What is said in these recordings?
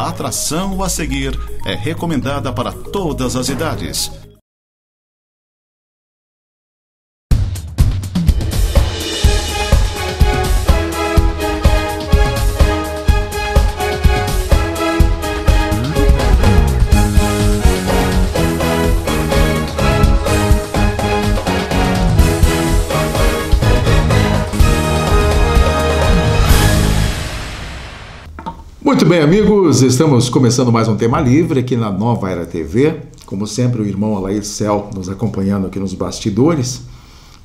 A atração a seguir é recomendada para todas as idades. Muito bem, amigos, estamos começando mais um Tema Livre aqui na Nova Era TV. Como sempre, o irmão Alair Cel nos acompanhando aqui nos bastidores.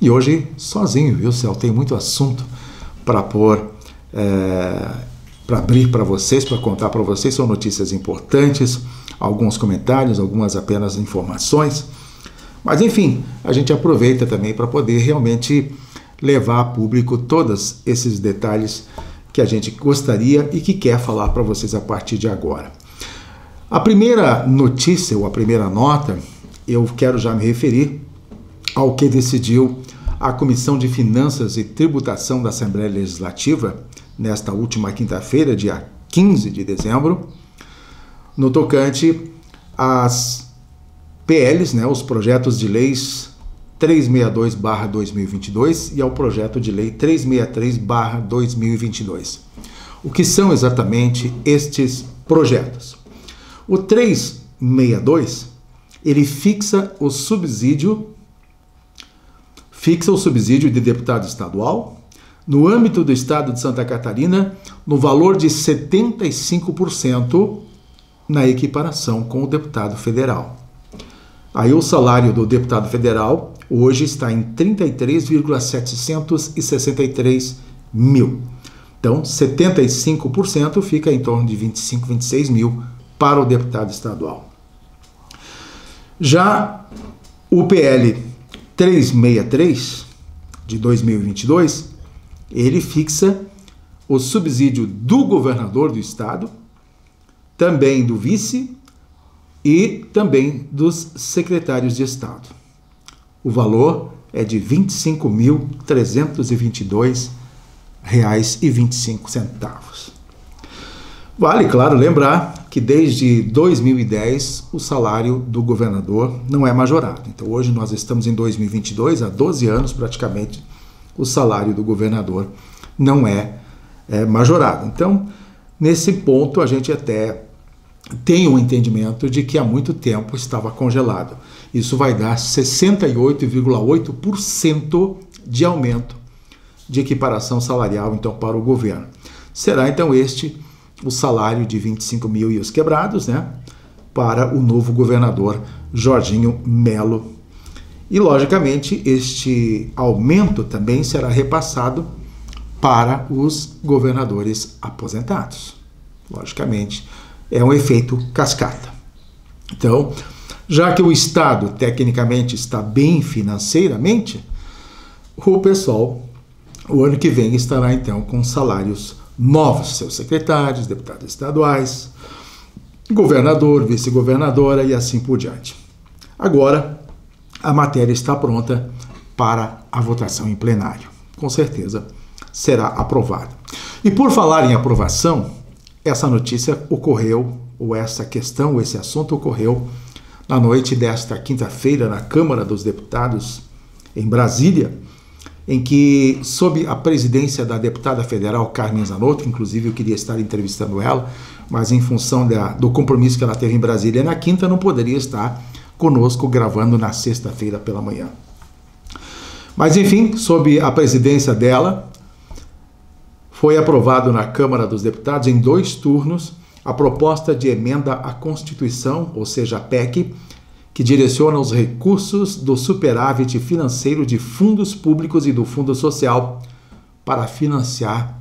E hoje sozinho, viu, Cel? Tem muito assunto para abrir para vocês, para contar para vocês. São notícias importantes, alguns comentários, algumas apenas informações. Mas, enfim, a gente aproveita também para poder realmente levar a público todos esses detalhes que a gente gostaria e que quer falar para vocês a partir de agora. A primeira notícia, ou a primeira nota, eu quero já me referir ao que decidiu a Comissão de Finanças e Tributação da Assembleia Legislativa, nesta última quinta-feira, dia 15 de dezembro, no tocante às PLs, os projetos de leis 362/2022 e ao projeto de lei 363/2022. O que são exatamente estes projetos? O 362, ele fixa o subsídio de deputado estadual no âmbito do estado de Santa Catarina no valor de 75% na equiparação com o deputado federal. Aí o salário do deputado federal hoje está em 33,763 mil. Então, 75% fica em torno de 25, 26 mil para o deputado estadual. Já o PL 363 de 2022, ele fixa o subsídio do governador do estado, também do vice e também dos secretários de estado. O valor é de R$ 25.322,25. Vale, claro, lembrar que desde 2010 o salário do governador não é majorado. Então hoje nós estamos em 2022, há 12 anos praticamente, o salário do governador não é majorado. Então, nesse ponto a gente até tem um entendimento de que há muito tempo estava congelado. Isso vai dar 68,8% de aumento de equiparação salarial, então, para o governo. Será, então, este o salário de 25 mil e os quebrados, para o novo governador Jorginho Melo. E, logicamente, este aumento também será repassado para os governadores aposentados. Logicamente, é um efeito cascata. Então, já que o Estado, tecnicamente, está bem financeiramente, o pessoal, o ano que vem, estará, então, com salários novos, seus secretários, deputados estaduais, governador, vice-governadora e assim por diante. Agora, a matéria está pronta para a votação em plenário. Com certeza, será aprovada. E por falar em aprovação, essa notícia ocorreu, ou essa questão, ou esse assunto ocorreu na noite desta quinta-feira na Câmara dos Deputados, em Brasília, em que, sob a presidência da deputada federal Carmen Zanotto, inclusive eu queria estar entrevistando ela, mas em função do compromisso que ela teve em Brasília na quinta, não poderia estar conosco gravando na sexta-feira pela manhã. Mas, enfim, sob a presidência dela, foi aprovado na Câmara dos Deputados, em 2 turnos, a proposta de emenda à Constituição, ou seja, a PEC, que direciona os recursos do superávit financeiro de fundos públicos e do Fundo Social para financiar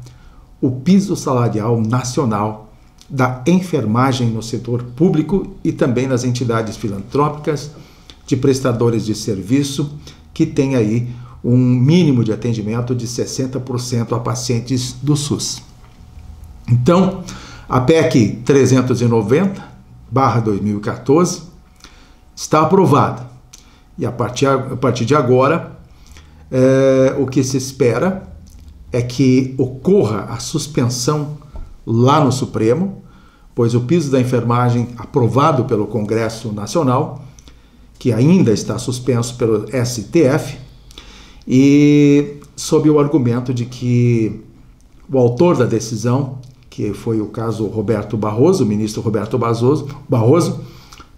o piso salarial nacional da enfermagem no setor público e também nas entidades filantrópicas de prestadores de serviço que têm aí um mínimo de atendimento de 60% a pacientes do SUS. Então, a PEC 390/2014 está aprovada. E a partir de agora, o que se espera é que ocorra a suspensão lá no Supremo, pois o piso da enfermagem aprovado pelo Congresso Nacional, que ainda está suspenso pelo STF, e sob o argumento de que o autor da decisão, que foi o caso Roberto Barroso, o ministro Roberto Barroso,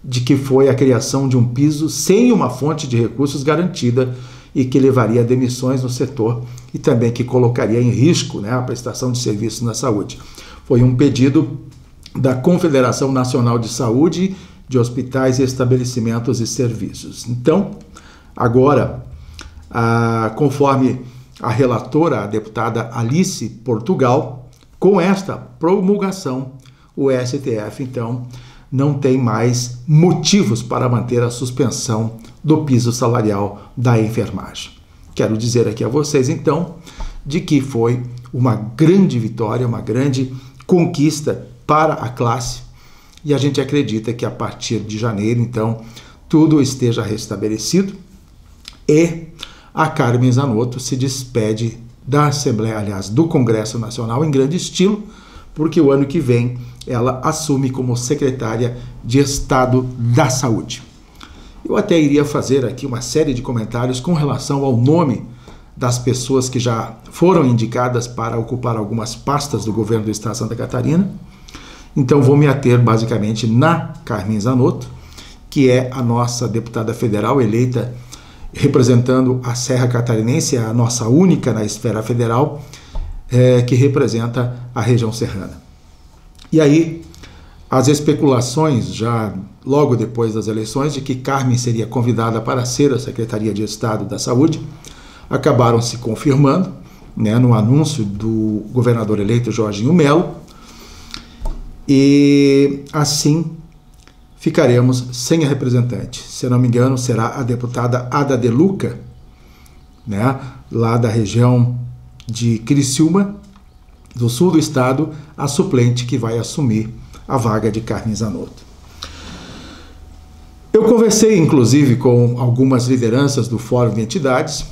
de que foi a criação de um piso sem uma fonte de recursos garantida e que levaria a demissões no setor e também que colocaria em risco, né, a prestação de serviços na saúde. Foi um pedido da Confederação Nacional de Saúde, de Hospitais e Estabelecimentos e Serviços. Então, agora, conforme a relatora, a deputada Alice Portugal, com esta promulgação, o STF, então, não tem mais motivos para manter a suspensão do piso salarial da enfermagem. Quero dizer aqui a vocês, então, de que foi uma grande vitória, uma grande conquista para a classe, e a gente acredita que a partir de janeiro, então, tudo esteja restabelecido e a Carmen Zanotto se despede da Assembleia, aliás, do Congresso Nacional em grande estilo, porque o ano que vem ela assume como secretária de Estado da Saúde. Eu até iria fazer aqui uma série de comentários com relação ao nome das pessoas que já foram indicadas para ocupar algumas pastas do governo do Estado de Santa Catarina. Então vou me ater basicamente na Carmen Zanotto, que é a nossa deputada federal eleita representando a Serra Catarinense, a nossa única na esfera federal, que representa a região serrana. E aí, as especulações, já logo depois das eleições, de que Carmen seria convidada para ser a Secretaria de Estado da Saúde, acabaram se confirmando, né, no anúncio do governador eleito Jorginho Melo, e assim ficaremos sem a representante. Se eu não me engano, será a deputada Ada De Luca, né, lá da região de Criciúma, do sul do estado, a suplente que vai assumir a vaga de Carmen Zanotto. Eu conversei, inclusive, com algumas lideranças do Fórum de Entidades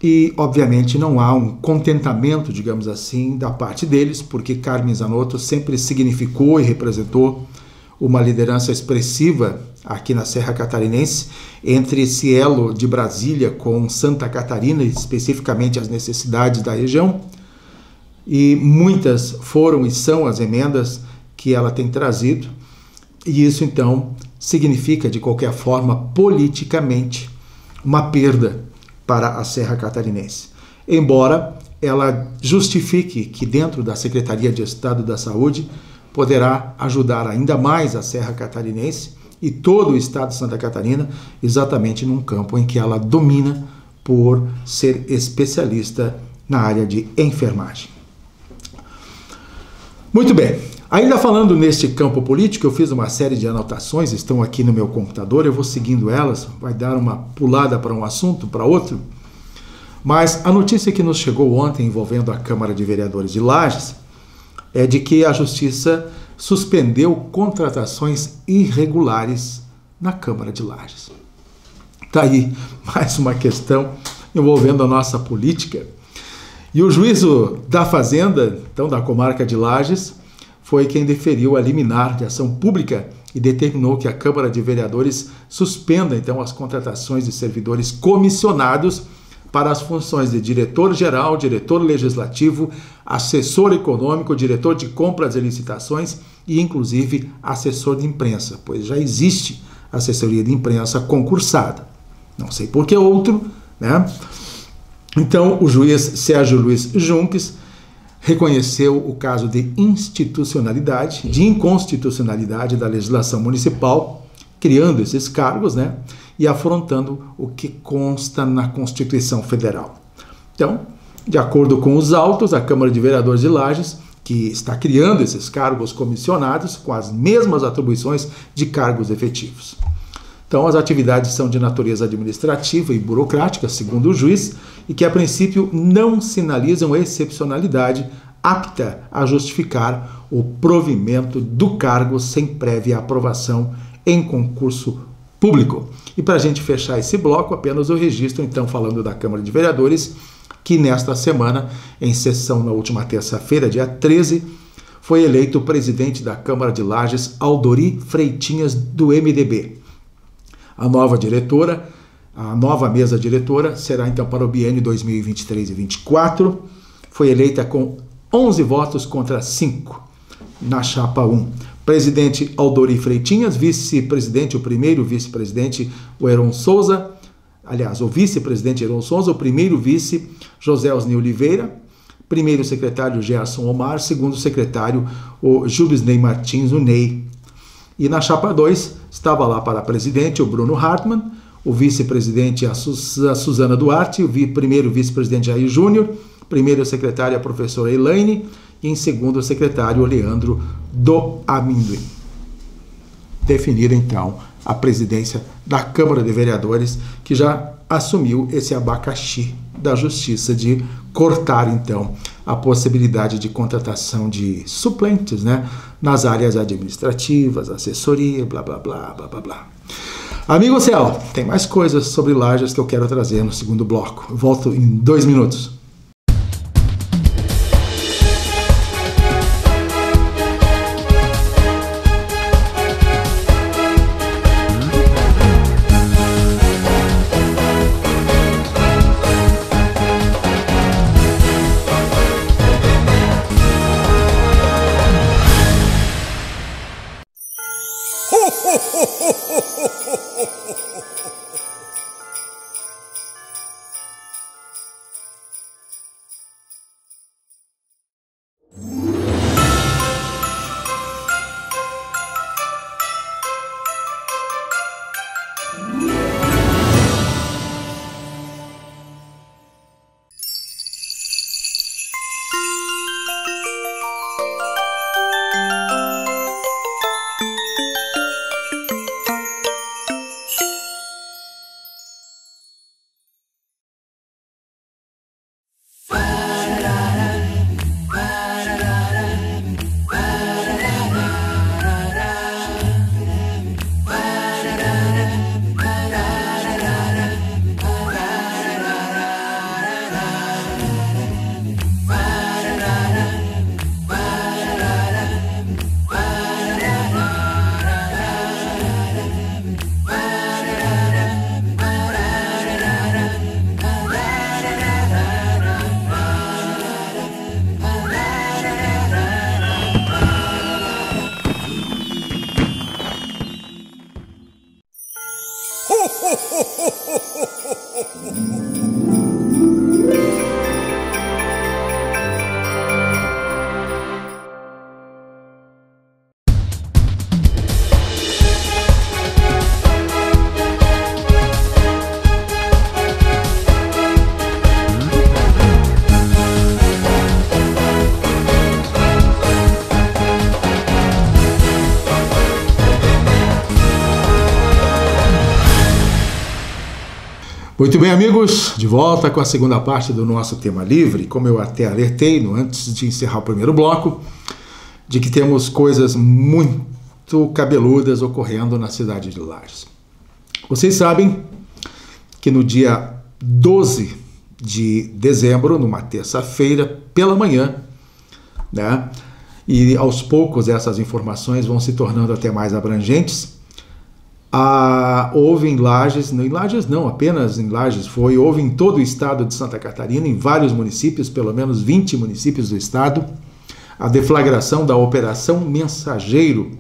e, obviamente, não há um contentamento, digamos assim, da parte deles, porque Carmen Zanotto sempre significou e representou uma liderança expressiva aqui na Serra Catarinense, entre esse elo de Brasília com Santa Catarina, especificamente as necessidades da região, e muitas foram e são as emendas que ela tem trazido, e isso então significa, de qualquer forma, politicamente, uma perda para a Serra Catarinense. Embora ela justifique que dentro da Secretaria de Estado da Saúde poderá ajudar ainda mais a Serra Catarinense e todo o estado de Santa Catarina, exatamente num campo em que ela domina por ser especialista na área de enfermagem. Muito bem, ainda falando neste campo político, eu fiz uma série de anotações, estão aqui no meu computador, eu vou seguindo elas, vai dar uma pulada para um assunto, para outro, mas a notícia que nos chegou ontem envolvendo a Câmara de Vereadores de Lages é de que a Justiça suspendeu contratações irregulares na Câmara de Lages. Está aí mais uma questão envolvendo a nossa política. E o juízo da Fazenda, então da comarca de Lages, foi quem deferiu a liminar de ação pública e determinou que a Câmara de Vereadores suspenda então as contratações de servidores comissionados para as funções de diretor-geral, diretor legislativo, assessor econômico, diretor de compras e licitações e, inclusive, assessor de imprensa, pois já existe assessoria de imprensa concursada. Não sei por que outro, né? Então, o juiz Sérgio Luiz Junques reconheceu o caso de institucionalidade, de inconstitucionalidade da legislação municipal, criando esses cargos, né? E afrontando o que consta na Constituição Federal. Então, de acordo com os autos, a Câmara de Vereadores de Lages, que está criando esses cargos comissionados com as mesmas atribuições de cargos efetivos. Então, as atividades são de natureza administrativa e burocrática, segundo o juiz, e que, a princípio, não sinalizam excepcionalidade apta a justificar o provimento do cargo sem prévia aprovação em concurso público. E para a gente fechar esse bloco, apenas o registro, então, falando da Câmara de Vereadores, que nesta semana, em sessão na última terça-feira, dia 13, foi eleito presidente da Câmara de Lages Aldori Freitinhas, do MDB. A nova mesa diretora será então para o biênio 2023 e 2024. Foi eleita com 11 votos contra 5 na chapa 1. Presidente Aldori Freitinhas, vice-presidente, o primeiro vice-presidente, o Heron Souza, aliás, o vice-presidente Heron Souza, o primeiro vice, José Osni Oliveira, primeiro secretário Gerson Omar, segundo secretário o Jubisney Martins, o Ney. E na chapa 2 estava lá para presidente o Bruno Hartmann, o vice-presidente a Suzana Duarte, o primeiro vice-presidente Jair Júnior, primeiro secretário a professora Elaine e em segundo secretário o Leandro do Amendoim. Definida então a presidência da Câmara de Vereadores, que já assumiu esse abacaxi da Justiça de cortar então a possibilidade de contratação de suplentes, né, nas áreas administrativas, assessoria, blá blá blá blá blá blá. Amigo Céu, tem mais coisas sobre Lages que eu quero trazer no segundo bloco. Eu volto em 2 minutos. Muito bem, amigos, de volta com a segunda parte do nosso tema livre. Como eu até alertei antes de encerrar o primeiro bloco, de que temos coisas muito cabeludas ocorrendo na cidade de Lages. Vocês sabem que no dia 12 de dezembro, numa terça-feira, pela manhã, né, e aos poucos essas informações vão se tornando até mais abrangentes, houve em Lages, não apenas em Lages, houve em todo o estado de Santa Catarina, em vários municípios, pelo menos 20 municípios do estado, a deflagração da Operação Mensageiro,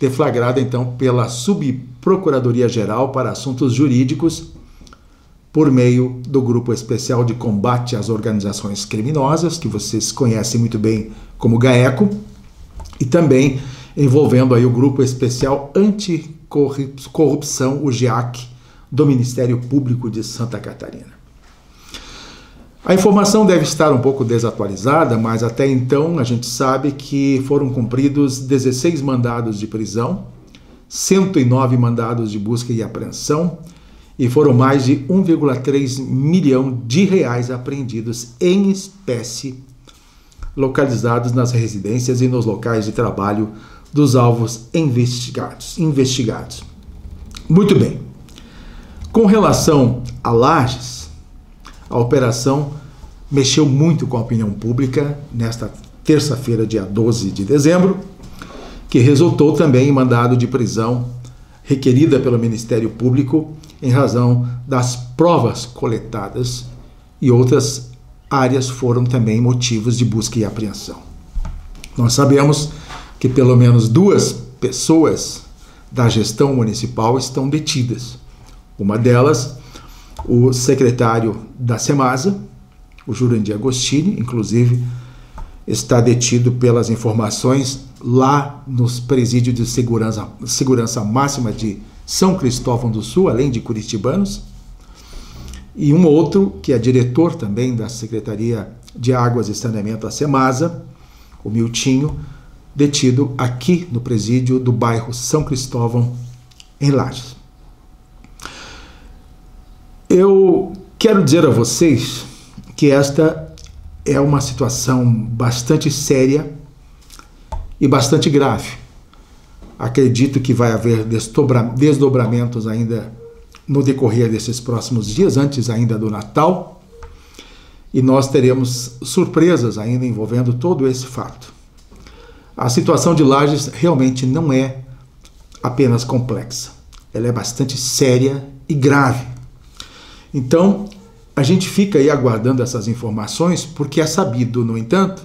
deflagrada então pela Subprocuradoria-Geral para Assuntos Jurídicos, por meio do Grupo Especial de Combate às Organizações Criminosas, que vocês conhecem muito bem como GAECO, e também envolvendo aí o Grupo Especial Anticorrupção, o GEAC, do Ministério Público de Santa Catarina. A informação deve estar um pouco desatualizada, mas até então a gente sabe que foram cumpridos 16 mandados de prisão, 109 mandados de busca e apreensão, e foram mais de 1,3 milhão de reais apreendidos em espécie, localizados nas residências e nos locais de trabalho dos alvos investigados. Muito bem. Com relação a Lages, a operação mexeu muito com a opinião pública nesta terça-feira, dia 12 de dezembro, que resultou também em mandado de prisão requerida pelo Ministério Público em razão das provas coletadas, e outras áreas foram também motivos de busca e apreensão. Nós sabemos que pelo menos 2 pessoas da gestão municipal estão detidas. Uma delas, o secretário da Semasa, o Jurandir Agostini, inclusive está detido pelas informações lá nos presídios de segurança máxima de São Cristóvão do Sul, além de curitibanos. E um outro, que é diretor também da Secretaria de Águas e Saneamento, a Semasa, o Miltinho, detido aqui no presídio do bairro São Cristóvão, em Lages. Eu quero dizer a vocês que esta é uma situação bastante séria e bastante grave. Acredito que vai haver desdobramentos ainda no decorrer desses próximos dias, antes ainda do Natal, e nós teremos surpresas ainda envolvendo todo esse fato. A situação de Lages realmente não é apenas complexa, ela é bastante séria e grave. Então, a gente fica aí aguardando essas informações, porque é sabido, no entanto,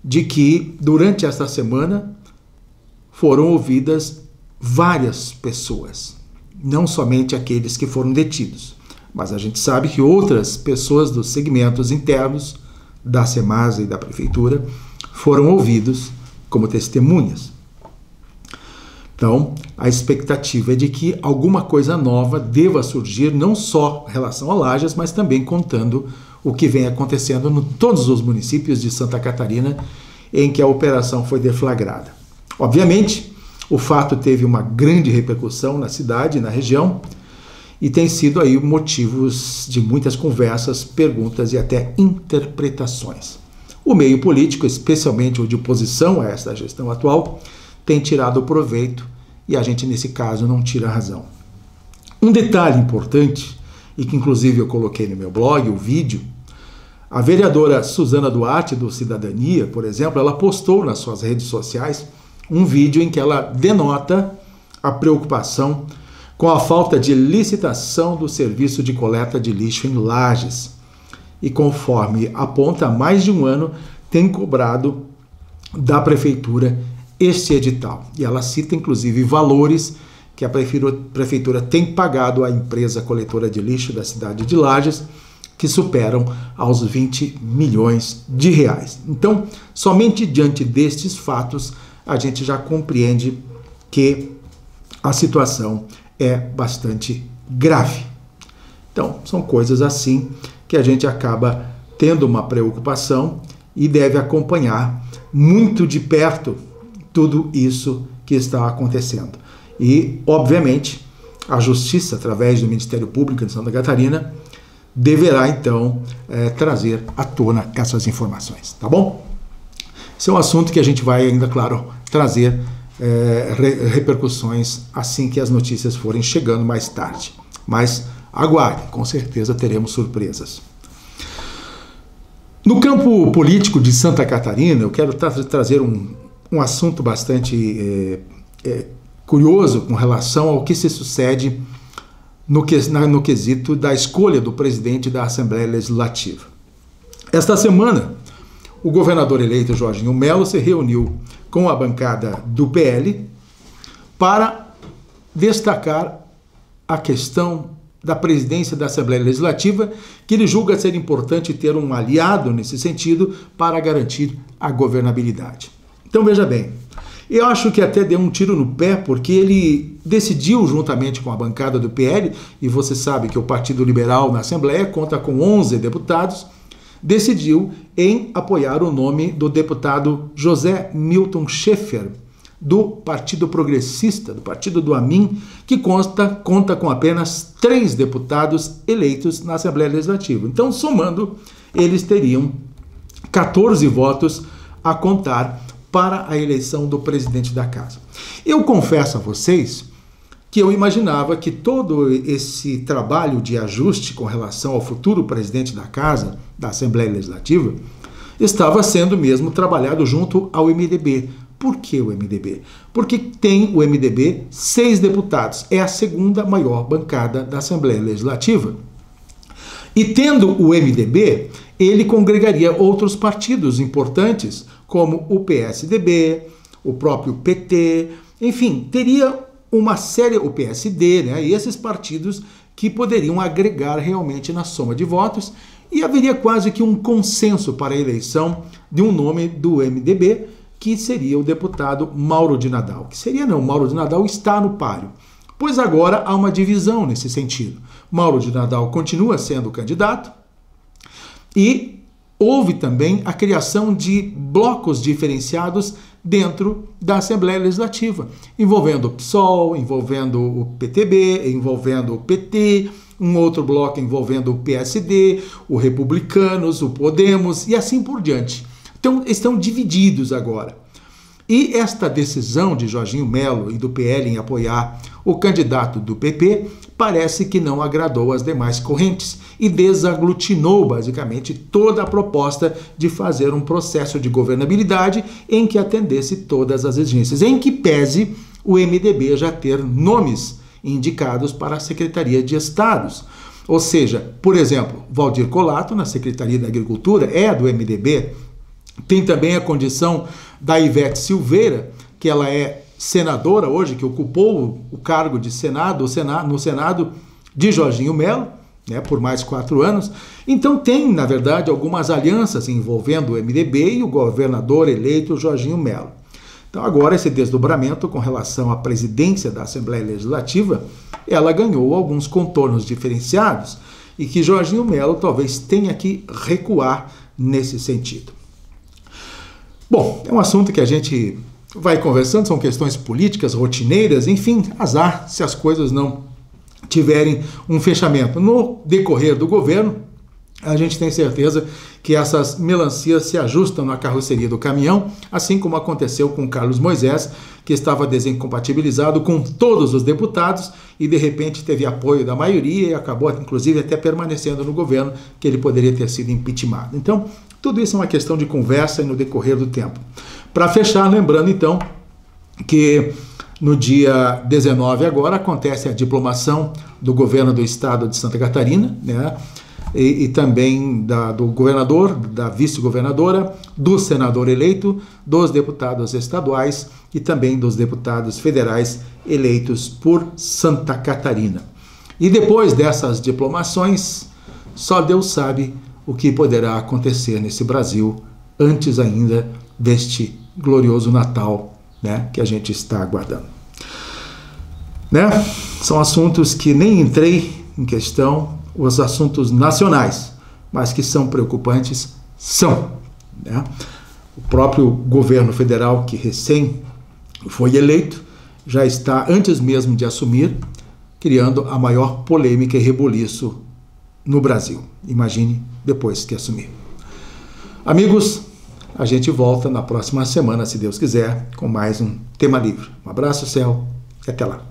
de que durante esta semana foram ouvidas várias pessoas, não somente aqueles que foram detidos, mas a gente sabe que outras pessoas dos segmentos internos da Semasa e da Prefeitura foram ouvidos como testemunhas. Então, a expectativa é de que alguma coisa nova deva surgir, não só em relação a Lages, mas também contando o que vem acontecendo em todos os municípios de Santa Catarina em que a operação foi deflagrada. Obviamente, o fato teve uma grande repercussão na cidade, na região, e tem sido aí motivos de muitas conversas, perguntas e até interpretações. O meio político, especialmente o de oposição a esta gestão atual, tem tirado proveito e a gente, nesse caso, não tira a razão. Um detalhe importante, e que inclusive eu coloquei no meu blog, o vídeo, a vereadora Suzana Duarte, do Cidadania, por exemplo, ela postou nas suas redes sociais um vídeo em que ela denota a preocupação com a falta de licitação do serviço de coleta de lixo em Lages. E conforme aponta, há mais de um ano tem cobrado da Prefeitura este edital. E ela cita, inclusive, valores que a Prefeitura tem pagado à empresa coletora de lixo da cidade de Lages, que superam aos 20 milhões de reais. Então, somente diante destes fatos, a gente já compreende que a situação é bastante grave. Então, são coisas assim que a gente acaba tendo uma preocupação e deve acompanhar muito de perto tudo isso que está acontecendo. E, obviamente, a Justiça, através do Ministério Público de Santa Catarina, deverá, então, trazer à tona essas informações, tá bom? Esse é um assunto que a gente vai ainda, claro, trazer repercussões assim que as notícias forem chegando mais tarde. Mas aguarde, com certeza teremos surpresas. No campo político de Santa Catarina, eu quero trazer um assunto bastante curioso com relação ao que se sucede no quesito da escolha do presidente da Assembleia Legislativa. Esta semana, o governador eleito Jorginho Melo se reuniu com a bancada do PL para destacar a questão da presidência da Assembleia Legislativa, que ele julga ser importante ter um aliado nesse sentido para garantir a governabilidade. Então veja bem, eu acho que até deu um tiro no pé, porque ele decidiu, juntamente com a bancada do PL, e você sabe que o Partido Liberal na Assembleia conta com 11 deputados, decidiu em apoiar o nome do deputado José Milton Schaeffer, do Partido Progressista, do Partido do Amin, que conta com apenas 3 deputados eleitos na Assembleia Legislativa. Então, somando, eles teriam 14 votos a contar para a eleição do presidente da casa. Eu confesso a vocês que eu imaginava que todo esse trabalho de ajuste com relação ao futuro presidente da casa, da Assembleia Legislativa, estava sendo mesmo trabalhado junto ao MDB. Por que o MDB? Porque tem o MDB 6 deputados, é a segunda maior bancada da Assembleia Legislativa. E tendo o MDB, ele congregaria outros partidos importantes, como o PSDB, o próprio PT, enfim, teria uma série, o PSD, né, e esses partidos que poderiam agregar realmente na soma de votos, e haveria quase que um consenso para a eleição de um nome do MDB, que seria o deputado Mauro de Nadal. Que seria não, Mauro de Nadal está no páreo, pois agora há uma divisão nesse sentido. Mauro de Nadal continua sendo candidato e houve também a criação de blocos diferenciados dentro da Assembleia Legislativa, envolvendo o PSOL, envolvendo o PTB, envolvendo o PT, um outro bloco envolvendo o PSD, o Republicanos, o Podemos e assim por diante. Então, estão divididos agora. E esta decisão de Jorginho Melo e do PL em apoiar o candidato do PP parece que não agradou as demais correntes e desaglutinou basicamente toda a proposta de fazer um processo de governabilidade em que atendesse todas as exigências, em que pese o MDB já ter nomes indicados para a Secretaria de Estados. Ou seja, por exemplo, Valdir Colato, na Secretaria da Agricultura, é do MDB. Tem também a condição da Ivete Silveira, que ela é senadora hoje, que ocupou o cargo de Senado, no Senado de Jorginho Melo, né, por mais 4 anos. Então tem, na verdade, algumas alianças envolvendo o MDB e o governador eleito Jorginho Melo. Então agora esse desdobramento com relação à presidência da Assembleia Legislativa, ela ganhou alguns contornos diferenciados e que Jorginho Melo talvez tenha que recuar nesse sentido. Bom, é um assunto que a gente vai conversando, são questões políticas, rotineiras, enfim, azar se as coisas não tiverem um fechamento. No decorrer do governo, a gente tem certeza que essas melancias se ajustam na carroceria do caminhão, assim como aconteceu com Carlos Moisés, que estava desincompatibilizado com todos os deputados e de repente teve apoio da maioria e acabou inclusive até permanecendo no governo, que ele poderia ter sido impeachmentado. Então, tudo isso é uma questão de conversa e no decorrer do tempo. Para fechar, lembrando então que no dia 19 agora acontece a diplomação do governo do estado de Santa Catarina, né? E também do governador, da vice-governadora, do senador eleito, dos deputados estaduais e também dos deputados federais eleitos por Santa Catarina. E depois dessas diplomações, só Deus sabe o que poderá acontecer nesse Brasil antes ainda deste glorioso Natal, né, que a gente está aguardando. Né? São assuntos que nem entrei em questão, os assuntos nacionais, mas que são preocupantes, são. Né? O próprio governo federal, que recém foi eleito, já está, antes mesmo de assumir, criando a maior polêmica e reboliço no Brasil. Imagine depois que assumir. Amigos, a gente volta na próxima semana, se Deus quiser, com mais um Tema Livre. Um abraço, céu, e até lá.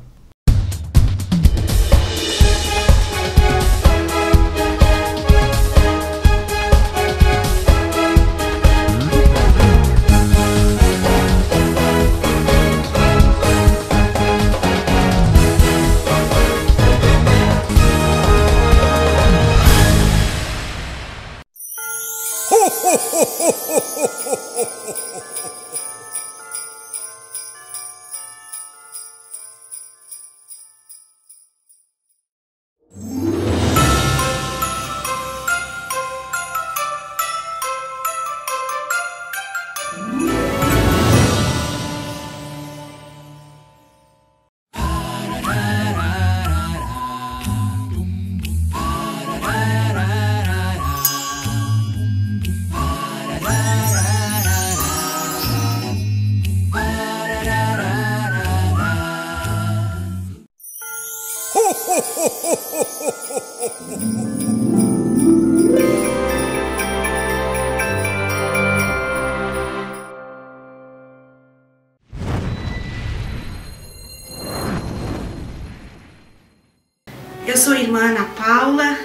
Eu sou a irmã Ana Paula,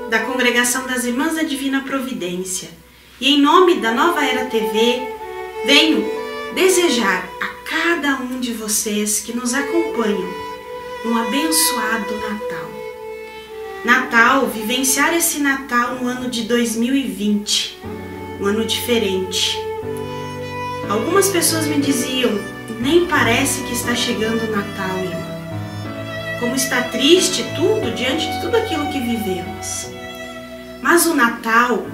da Congregação das Irmãs da Divina Providência, E em nome da Nova Era TV, venho desejar a cada um de vocês que nos acompanham um abençoado Natal. Natal, vivenciar esse Natal no ano de 2020, um ano diferente. Algumas pessoas me diziam, nem parece que está chegando o Natal, irmã. Como está triste tudo diante de tudo aquilo que vivemos. Mas o Natal,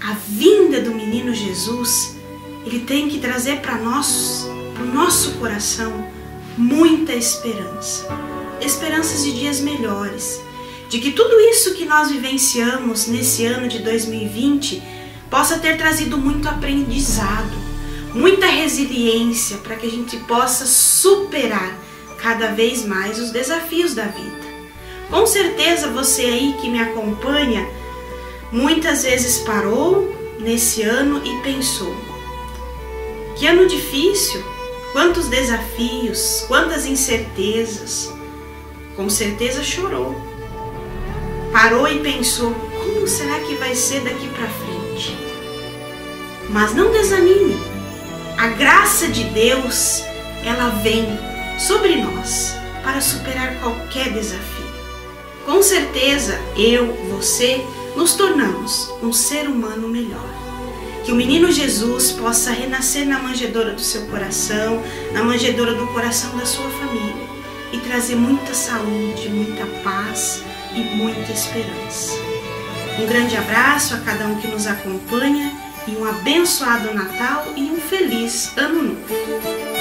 a vinda do menino Jesus, ele tem que trazer para nós, para o nosso coração, muita esperança. Esperanças de dias melhores. De que tudo isso que nós vivenciamos nesse ano de 2020 possa ter trazido muito aprendizado, muita resiliência para que a gente possa superar cada vez mais os desafios da vida. Com certeza você aí que me acompanha muitas vezes parou nesse ano e pensou: que ano difícil, quantos desafios, quantas incertezas. Com certeza chorou. Parou e pensou, como será que vai ser daqui para frente? Mas não desanime. A graça de Deus, ela vem sobre nós para superar qualquer desafio. Com certeza, eu, você, nos tornamos um ser humano melhor. Que o menino Jesus possa renascer na manjedoura do seu coração, na manjedoura do coração da sua família e trazer muita saúde, muita paz e muita esperança. Um grande abraço a cada um que nos acompanha e um abençoado Natal e um feliz Ano Novo.